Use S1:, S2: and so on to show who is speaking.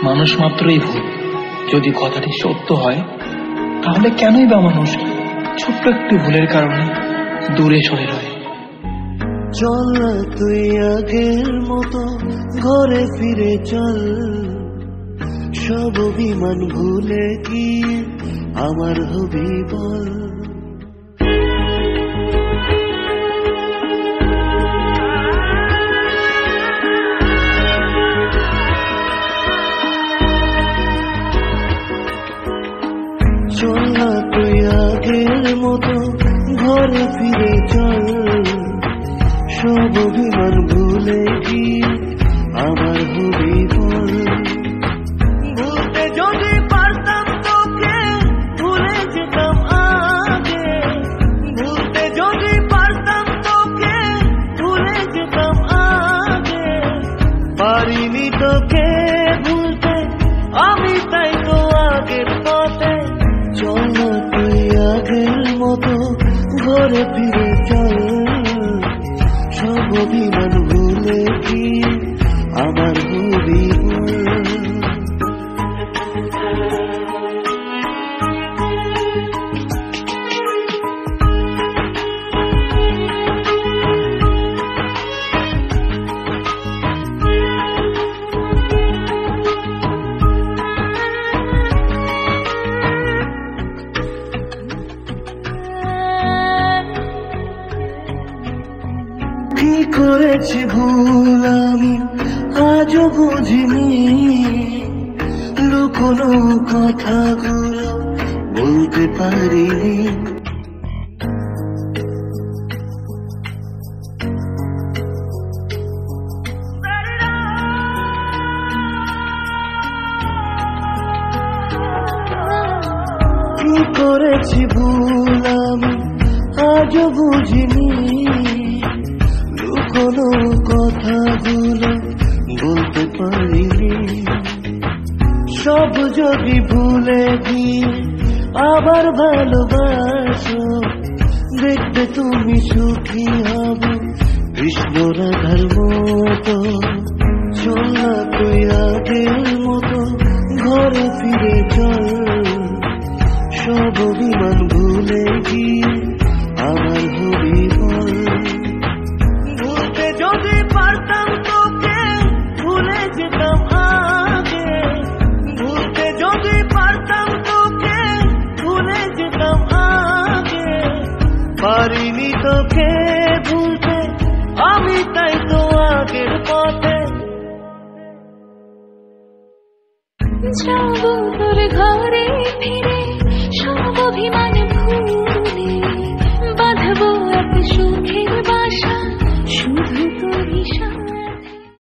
S1: মানুষ মাত্রই ভুল। যদি কথাটি সত্য হয় তাহলে কেনই বা মানুষ ছোট্ট একটি ভুলের কারণে দূরে সরে রয়?
S2: চল না তুই আগের মতো ঘরে ফিরে চল, সব অভিমান ভুলে গিয়ে আমার হবি বল। চল না তুই আগের মতো ঘরে ফিরে চল, সব অভিমান ভুলে গিয়ে আমার হবি বল। ভুলতে যদি পারতাম তোকে ভুলে যেতাম আগে, ভুলতে যদি পারতাম তোকে ভুলে যেতাম আগে। পারিনি তোকে ভুলতে আমি, তাই তো আগের পথে। চল না তুই আগের মতো ঘরে ফিরে চল, সব অভিমান ভুলে গিয়ে আমার হবি বল। কি করেছি ভুল আমি আজও বুঝিনি, লুকোনো কথাগুলো বলতে পারিনি। কি করেছি ভুল আমি আজও বুঝিনি, কোনো কথাগুলো বলতে পারিনি। সব যদি ভুলে গিয়ে আবার ভালোবাসো, দেখবে তুমি সুখী হবে কৃষ্ণ রাধার মতো। চল না তুই আগের মতো ঘরে ফিরে চল, সব অভিমান ভুলে গিয়ে আমার হবি বল। যদি পারতাম তোকে ভুলে যেতাম আগে, ভুলতে যদি পারতাম তোকে ভুলে যেতাম আগে। পারিনি তোকে ভুলতে আমি, তাই তো আগের পথে।
S3: যাবো তোর ঘরে ফিরে, সব অভিমান